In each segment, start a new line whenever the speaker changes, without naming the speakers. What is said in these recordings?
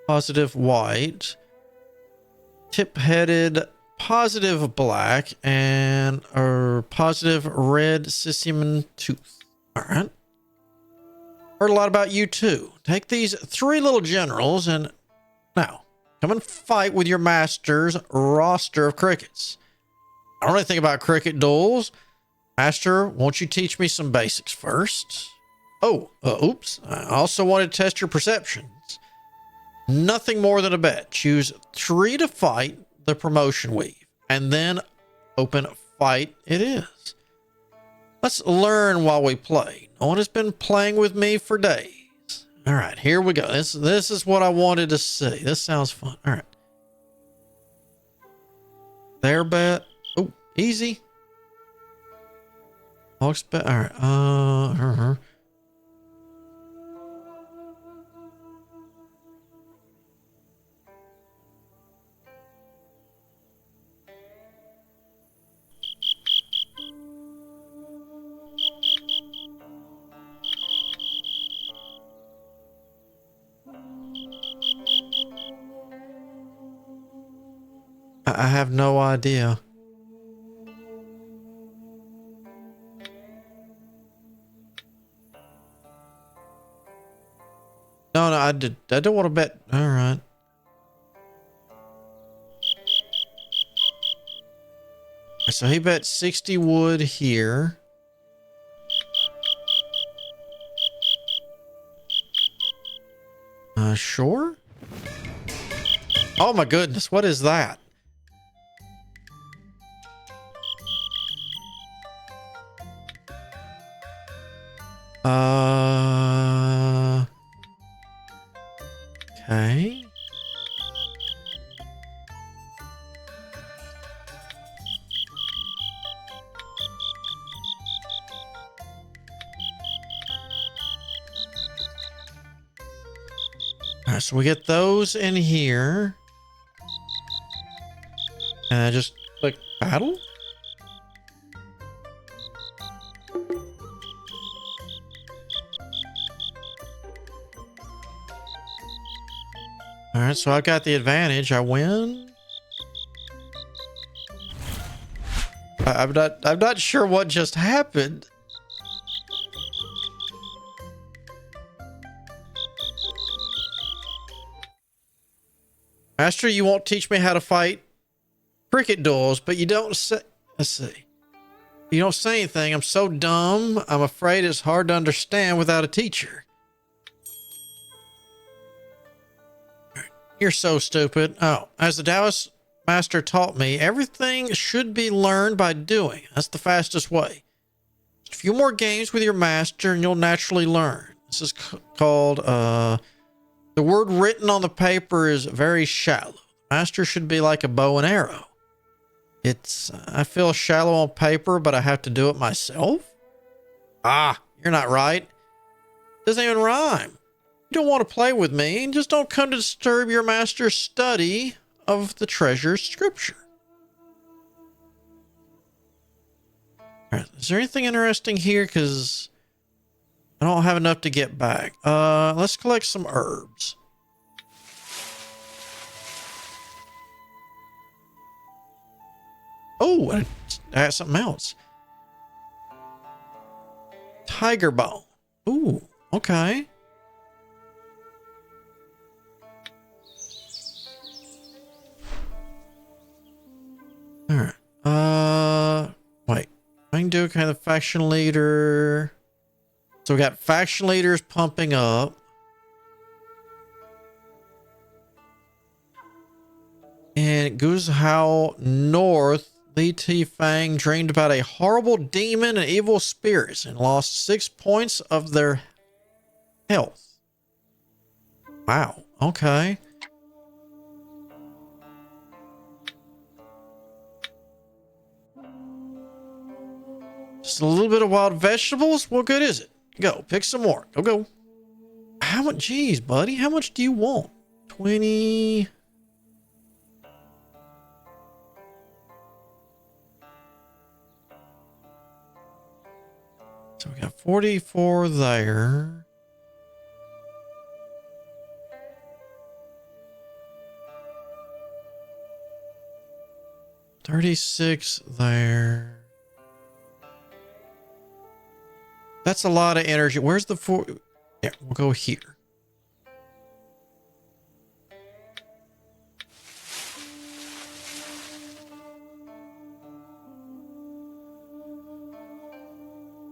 positive white, tip-headed positive black, and a positive red sissimon tooth. All right. Heard a lot about you too. Take these 3 little generals and now come and fight with your master's roster of crickets. I don't know anything about cricket duels. Master, won't you teach me some basics first? Oh, oops. I also wanted to test your perceptions. Nothing more than a bet. Choose 3 to fight the promotion weave, and then open fight it is. Let's learn while we play. No one has been playing with me for days. All right, here we go. This is what I wanted to see. This sounds fun. All right. Their bet. Oh, easy. Hawks bet. All right. I have no idea. No, I don't want to bet. All right. So he bet 60 wood here. Sure. Oh my goodness, what is that? Okay. All right, so we get those in here. And I just click battle. All right, so I got the advantage. I win. I'm not sure what just happened. Master, you won't teach me how to fight cricket duels, but you don't say. Let's see. You don't say anything. I'm so dumb. I'm afraid it's hard to understand without a teacher. You're so stupid. Oh, as the Taoist master taught me, everything should be learned by doing. That's the fastest way. Just a few more games with your master and you'll naturally learn. This is called, the word written on the paper is very shallow. Master should be like a bow and arrow. I feel shallow on paper, but I have to do it myself? Ah, you're not right. It doesn't even rhyme. You don't want to play with me, and just don't come to disturb your master's study of the treasured scripture. All right, is there anything interesting here? Because I don't have enough to get back. Let's collect some herbs. Oh, I had something else. Tiger bone. Ooh, okay. All right. Wait. I can do kind of faction leader. So we got faction leaders pumping up. And Guzhao North, Li Tifang dreamed about a horrible demon and evil spirits and lost 6 points of their health. Wow. Okay. Just a little bit of wild vegetables. What good is it? Go. Pick some more. Go. How much? Geez, buddy. How much do you want? 20. So we got 44 there. 36 there. That's a lot of energy. Where's the 4? Yeah, we'll go here.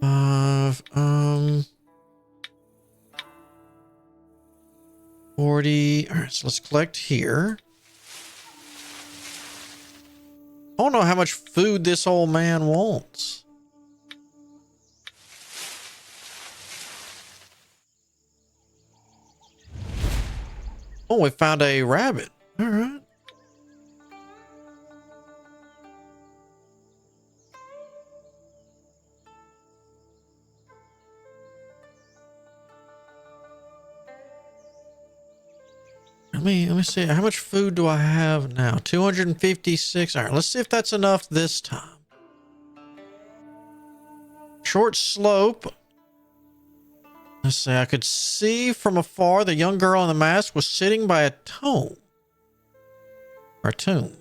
Uh, 40. All right, so let's collect here. I don't know how much food this old man wants. Oh, we found a rabbit. All right. Let me see. How much food do I have now? 256. All right, let's see if that's enough this time. Short slope. Let's see. I could see from afar the young girl in the mask was sitting by a tomb. Or a tomb.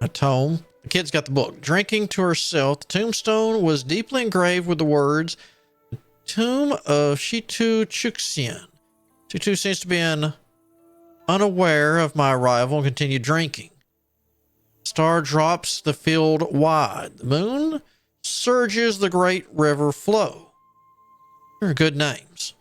A tome. The kid's got the book. Drinking to herself. The tombstone was deeply engraved with the words, Tomb of Shitu Chuxian. Shitu seems to be unaware of my arrival and continued drinking. Star drops the field wide. The moon surges the great river flow. They're good names.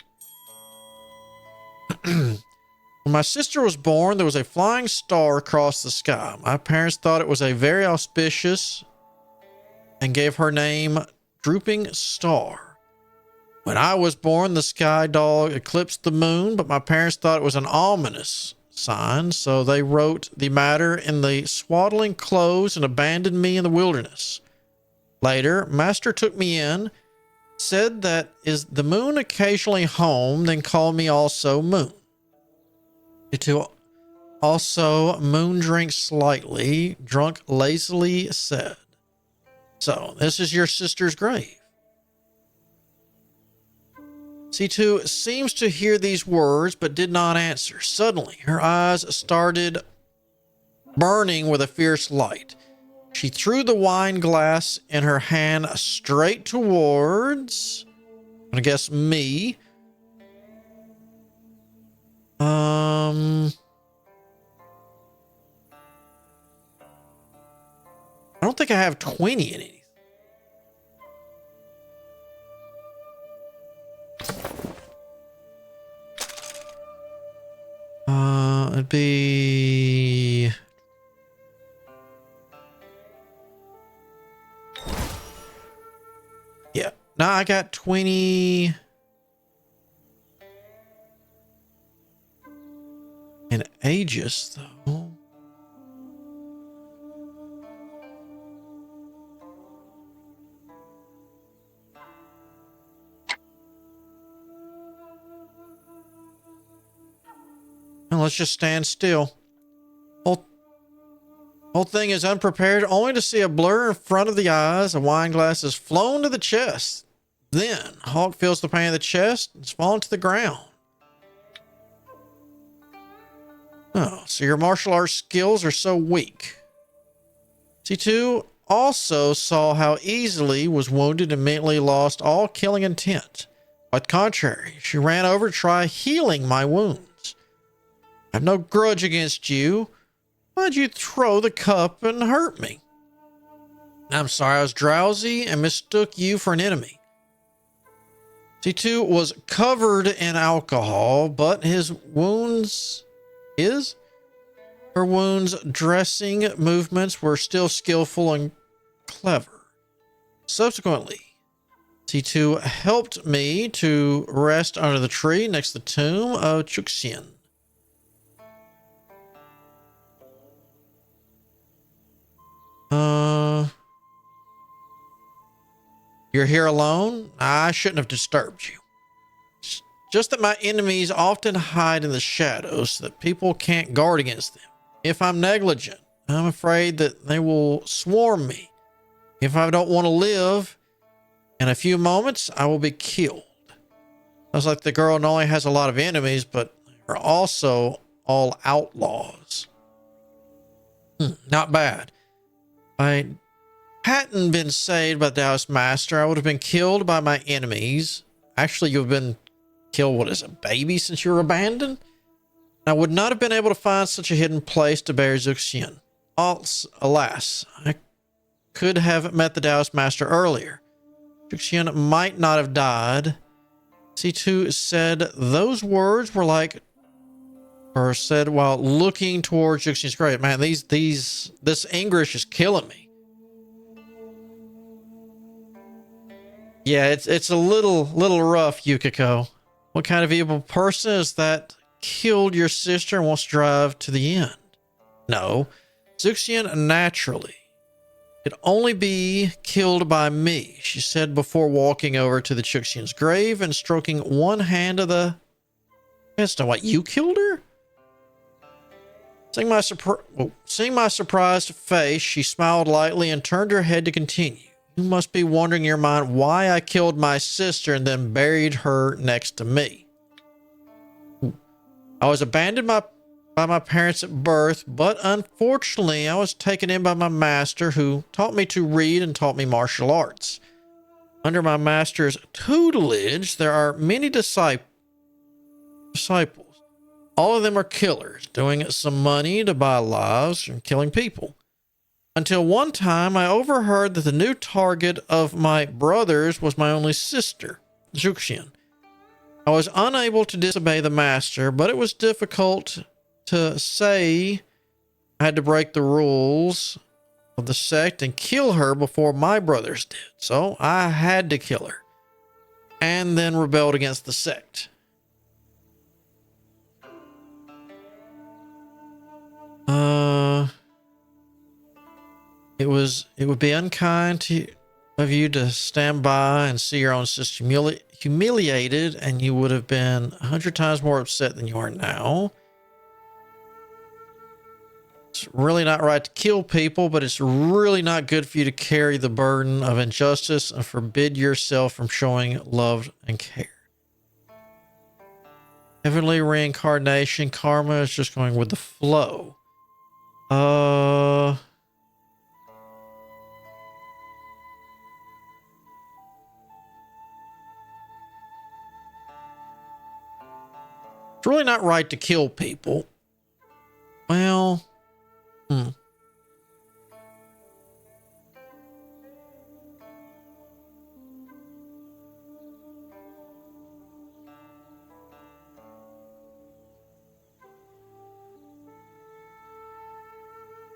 When my sister was born, there was a flying star across the sky. My parents thought it was a very auspicious and gave her name Drooping Star. When I was born, the sky dog eclipsed the moon, but my parents thought it was an ominous sign, so they wrote the matter in the swaddling clothes and abandoned me in the wilderness. Later, Master took me in, said that is the moon occasionally home, then called me also Moon. To also moon drink slightly, drunk lazily said. So, this is your sister's grave. C2 seems to hear these words, but did not answer. Suddenly, her eyes started burning with a fierce light. She threw the wine glass in her hand straight towards, I guess, me. I don't think I have 20 in it. It'd be... Yeah. No, I got 20... in Aegis, though. Well, let's just stand still. Whole thing is unprepared, only to see a blur in front of the eyes. A wine glass is flown to the chest. Then, Hawk feels the pain of the chest and is fallen to the ground. Oh, so your martial arts skills are so weak. C2 also saw how easily was wounded and immediately lost all killing intent. On the contrary, she ran over to try healing my wounds. I have no grudge against you. Why'd you throw the cup and hurt me? I'm sorry, I was drowsy and mistook you for an enemy. C2 was covered in alcohol, but her wounds dressing movements were still skillful and clever. Subsequently, C2 helped me to rest under the tree next to the tomb of Chuxian. You're here alone? I shouldn't have disturbed you. Just that my enemies often hide in the shadows so that people can't guard against them. If I'm negligent, I'm afraid that they will swarm me. If I don't want to live, in a few moments, I will be killed. Sounds like the girl not only has a lot of enemies, but are also all outlaws. Not bad. I hadn't been saved by the Taoist master, I would have been killed by my enemies. Actually, you've been killed, what is a baby since you were abandoned? I would not have been able to find such a hidden place to bury Zuxian. Alas, I could have met the Taoist master earlier. Zuxian might not have died. C2 said those words were like, or said while looking towards Zuxian's grave. Man, this English is killing me. Yeah, it's a little rough, Yukiko. What kind of evil person is that killed your sister and wants to drive to the end? No, Zuxian naturally could only be killed by me, she said before walking over to the Zuxian's grave and stroking one hand of the... That's not what, you killed her? Seeing my surprised face, she smiled lightly and turned her head to continue. You must be wondering in your mind why I killed my sister and then buried her next to me. I was abandoned by my parents at birth, but unfortunately I was taken in by my master who taught me to read and taught me martial arts. Under my master's tutelage, there are many disciples. All of them are killers, doing some money to buy lives and killing people. Until one time, I overheard that the new target of my brothers was my only sister, Zuxian. I was unable to disobey the master, but it was difficult to say I had to break the rules of the sect and kill her before my brothers did. So I had to kill her and then rebelled against the sect. It would be unkind of you to stand by and see your own sister humiliated, and you would have been 100 times more upset than you are now. It's really not right to kill people, but it's really not good for you to carry the burden of injustice and forbid yourself from showing love and care. Heavenly reincarnation, karma is just going with the flow. It's really not right to kill people. Well,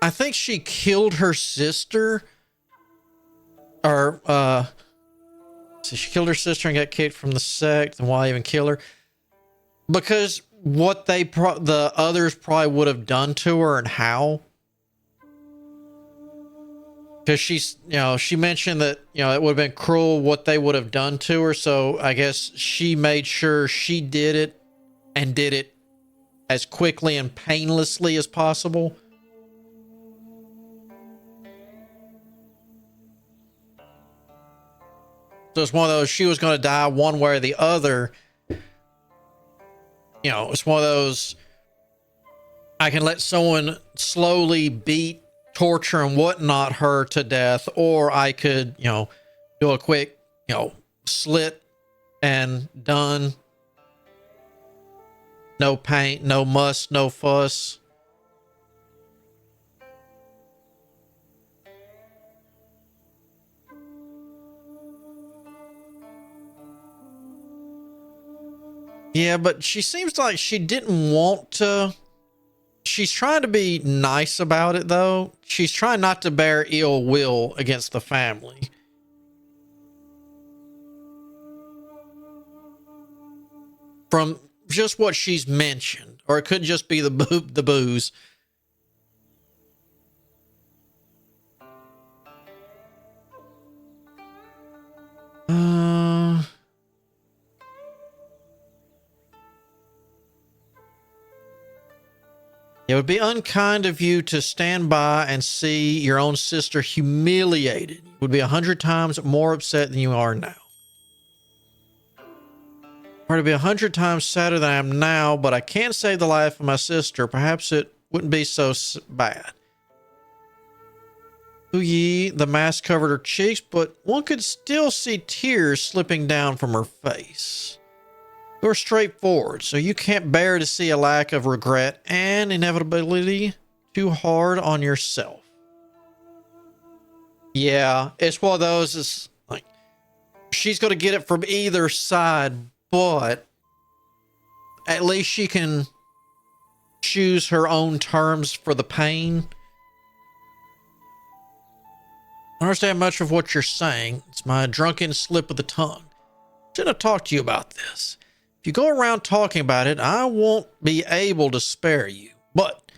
I think she killed her sister, or so she killed her sister and got kicked from the sect. And why even kill her? Because what the others probably would have done to her and how. Because she mentioned that, it would have been cruel what they would have done to her. So I guess she made sure she did it and did it as quickly and painlessly as possible. So it's one of those, she was going to die one way or the other. It's one of those, I can let someone slowly beat, torture, and whatnot her to death, or I could, do a quick, slit and done. No paint, no muss, no fuss. Yeah, but she seems like she didn't want to. She's trying to be nice about it, though. She's trying not to bear ill will against the family. From just what she's mentioned. Or it could just be the booze. It would be unkind of you to stand by and see your own sister humiliated. You would be 100 times more upset than you are now. Or to be 100 times sadder than I am now, but I can't save the life of my sister. Perhaps it wouldn't be so bad. Yi, the mask covered her cheeks, but one could still see tears slipping down from her face. You're straightforward, so you can't bear to see a lack of regret and inevitability too hard on yourself. Yeah, it's one of those, it's like, she's going to get it from either side, but at least she can choose her own terms for the pain. I understand much of what you're saying. It's my drunken slip of the tongue. Shouldn't have talked to you about this. If you go around talking about it, I won't be able to spare you. But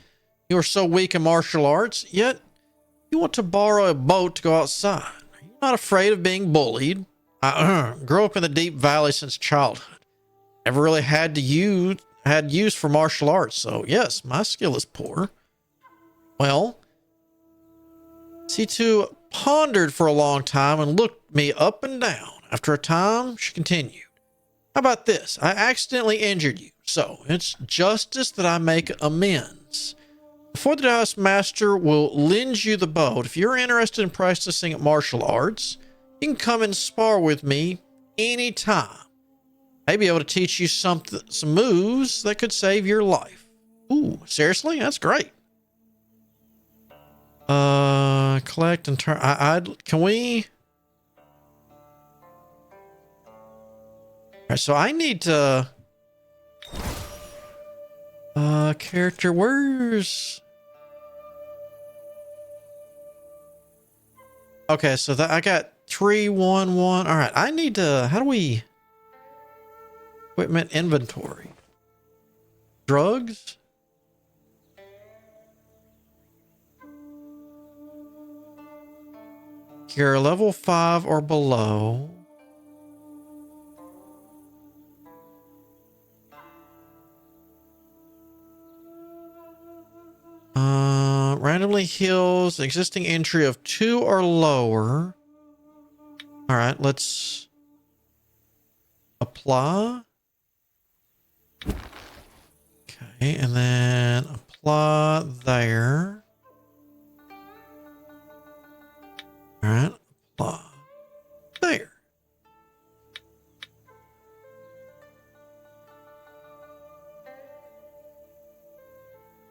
you are so weak in martial arts, yet you want to borrow a boat to go outside. Are you not afraid of being bullied? I grew up in the deep valley since childhood. Never really had use for martial arts, so yes, my skill is poor. Well, C2 pondered for a long time and looked me up and down. After a time, she continued. How about this? I accidentally injured you, so it's justice that I make amends. Before the Taoist master will lend you the boat, if you're interested in practicing martial arts, you can come and spar with me anytime. I'd be able to teach you some moves that could save your life. Ooh, seriously? That's great. Collect and turn. Can we? All right, so I need to. Character, where's? Okay, so that I got 311. All right, I need to. How do we? Equipment inventory. Drugs. You're level 5 or below. Randomly heals existing injury of 2 or lower. All right, let's apply. Okay, and then apply there. All right, apply there.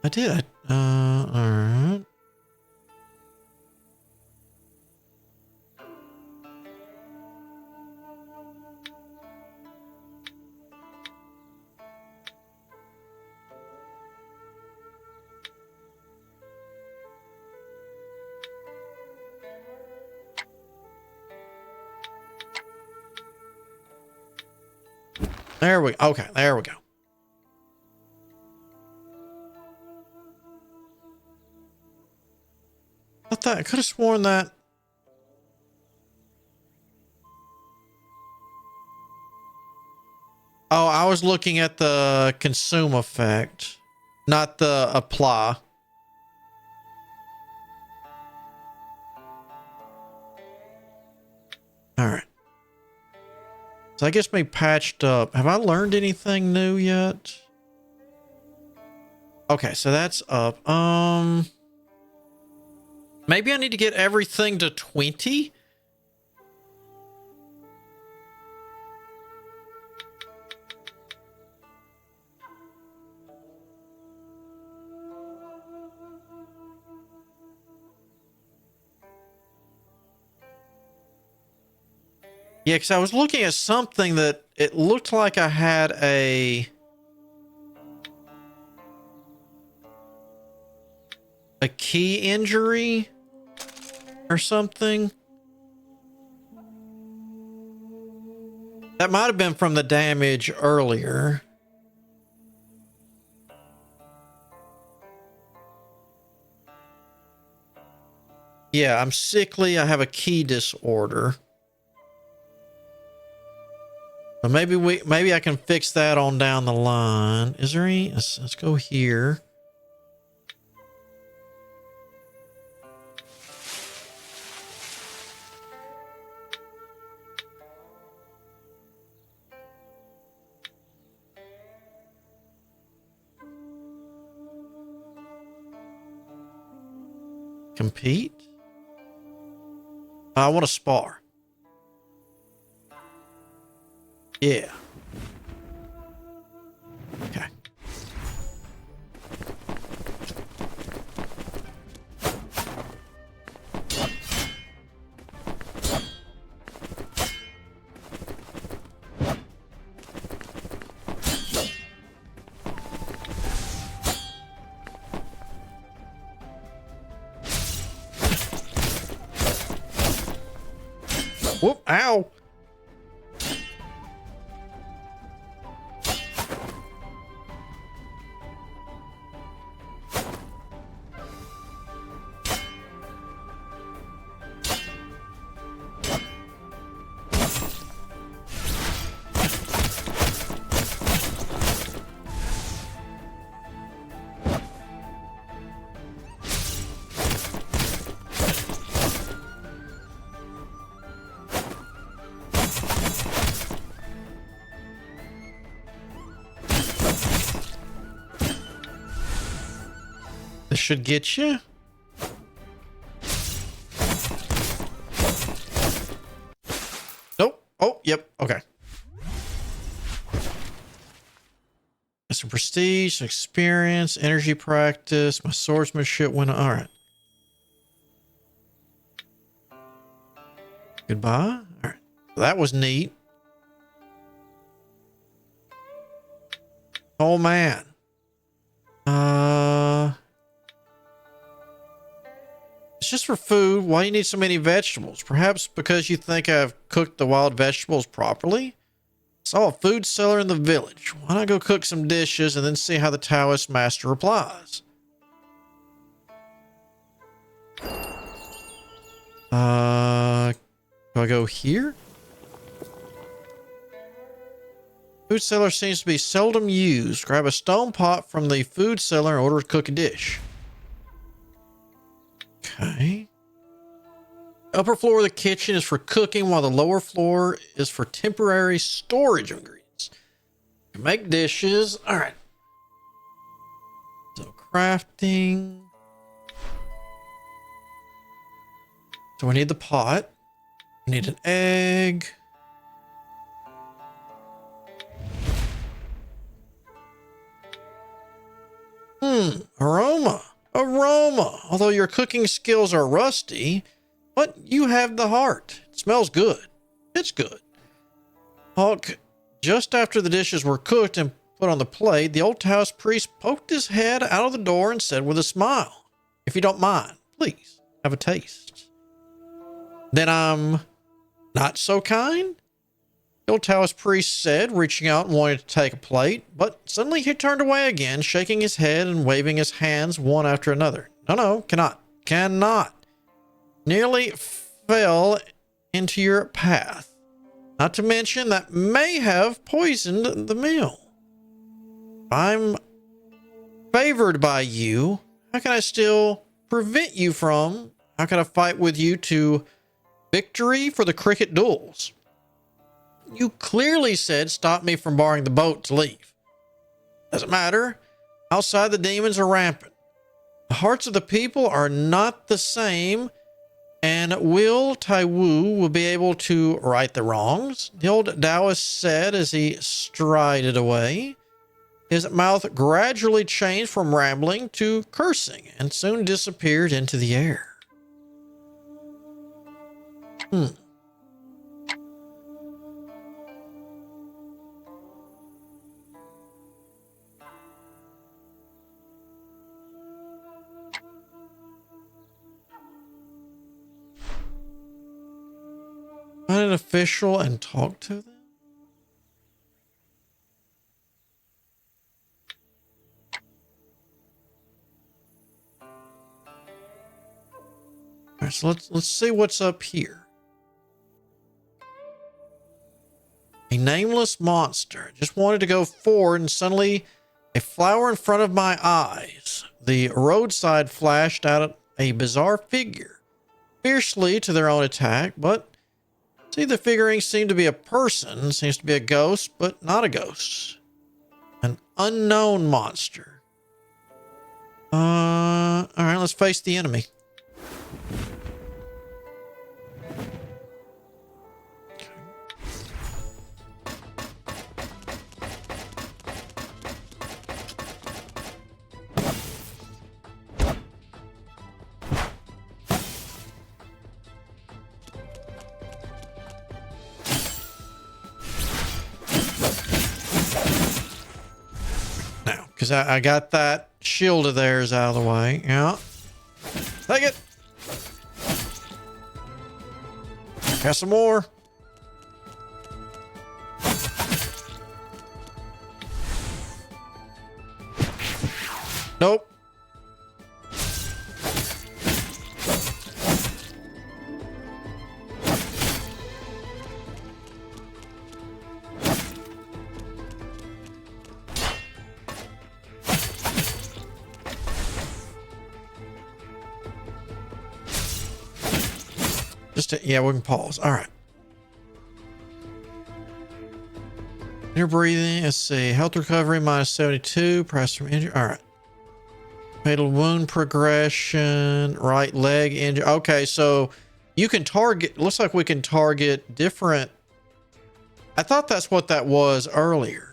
I did. All right. There we go. Okay, there we go. I could have sworn that. Oh, I was looking at the consume effect, not the apply. All right. So I guess me patched up. Have I learned anything new yet? Okay, so that's up. Maybe I need to get everything to 20. Yeah, because I was looking at something that it looked like I had a key injury or something. That might have been from the damage earlier. Yeah, I'm sickly. I have a key disorder. But maybe I can fix that on down the line. Is there any? Let's go here. Compete. I want to spar. Yeah. Okay. Whoop, ow. This should get you. Nope. Oh, yep. Okay. Some prestige, some experience, energy practice. My swordsmanship went. All right. Goodbye. All right. That was neat. Oh man. It's just for food. Why do you need so many vegetables? Perhaps because you think I've cooked the wild vegetables properly? Saw a food seller in the village. Why not go cook some dishes and then see how the Taoist master replies? Do I go here? Food seller seems to be seldom used. Grab a stone pot from the food seller in order to cook a dish. Okay. Upper floor of the kitchen is for cooking, while the lower floor is for temporary storage of ingredients. Make dishes. All right. So crafting. So we need the pot. We need an egg. Aroma. Although your cooking skills are rusty, but you have the heart. It smells good. It's good. Hawk, just after the dishes were cooked and put on the plate, the old Taoist priest poked his head out of the door and said with a smile, "If you don't mind, please have a taste." "Then I'm not so kind?" The old Taoist priest said, reaching out and wanting to take a plate, but suddenly he turned away again, shaking his head and waving his hands one after another. No, cannot. Nearly fell into your path. Not to mention that may have poisoned the meal. If I'm favored by you, how can I still prevent you from? How can I fight with you to victory for the cricket duels? You clearly said stop me from borrowing the boat to leave. Doesn't matter. Outside, the demons are rampant. The hearts of the people are not the same, and will Taiwu will be able to right the wrongs? The old Taoist said as he strided away. His mouth gradually changed from rambling to cursing and soon disappeared into the air. Find an official and talk to them? All right, so let's see what's up here. A nameless monster just wanted to go forward, and suddenly a flower in front of my eyes. The roadside flashed out a bizarre figure, fiercely to their own attack, but see, the figurine seemed to be a person, seems to be a ghost, but not a ghost. An unknown monster. All right, let's face the enemy. because I got that shield of theirs out of the way. Yeah. Take it. Got some more. Nope. Yeah, we can pause. All right. Inner breathing. Let's see. Health recovery minus 72. Price from injury. All right. Fatal wound progression. Right leg injury. Okay, so you can target. Looks like we can target different. I thought that's what that was earlier.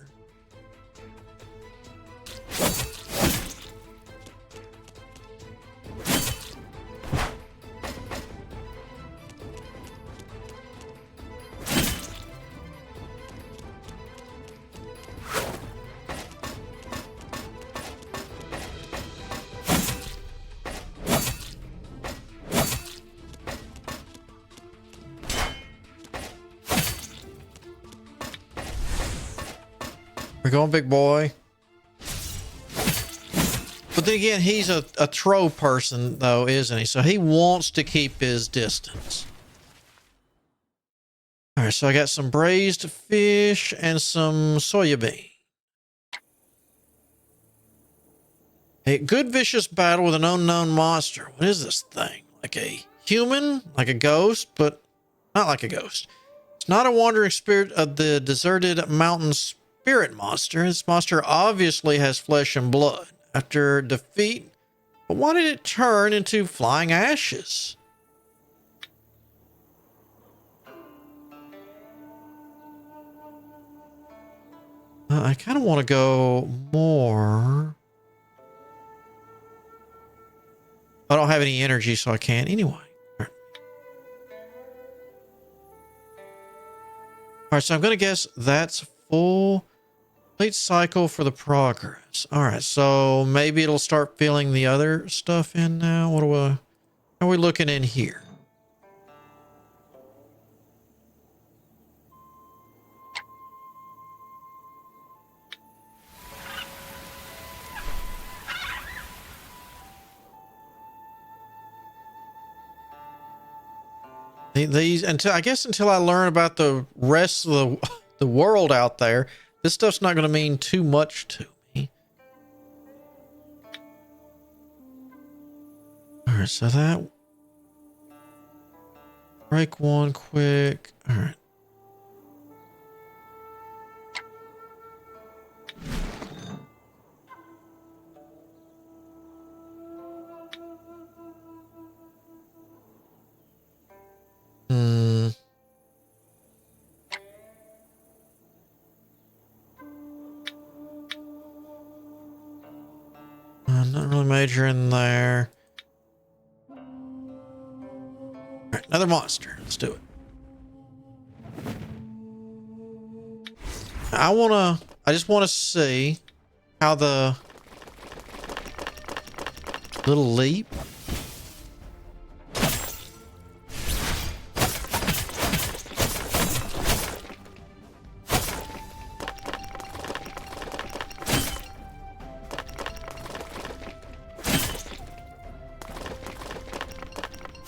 We're going, big boy. But then again, he's a throw person, though, isn't he? So he wants to keep his distance. All right, so I got some braised fish and some soya bean. A good vicious battle with an unknown monster. What is this thing? Like a human? Like a ghost? But not like a ghost. It's not a wandering spirit of the deserted mountain spirit monster. This monster obviously has flesh and blood. After defeat, but why did it turn into flying ashes? I kind of want to go more. I don't have any energy, so I can't anyway. All right, so I'm going to guess that's full. Complete cycle for the progress. All right, so maybe it'll start filling the other stuff in now. How are we looking in here? These until I learn about the rest of the world out there. This stuff's not going to mean too much to me. All right, so that... Break one quick. All right. Not really major in there. All right, another monster. Let's do it. I just want to see how the little leap.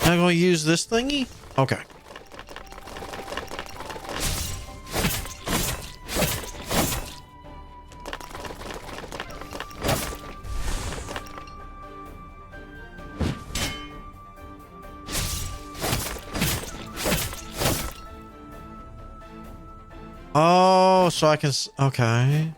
I'm going to use this thingy? Okay. Oh, so I can... Okay.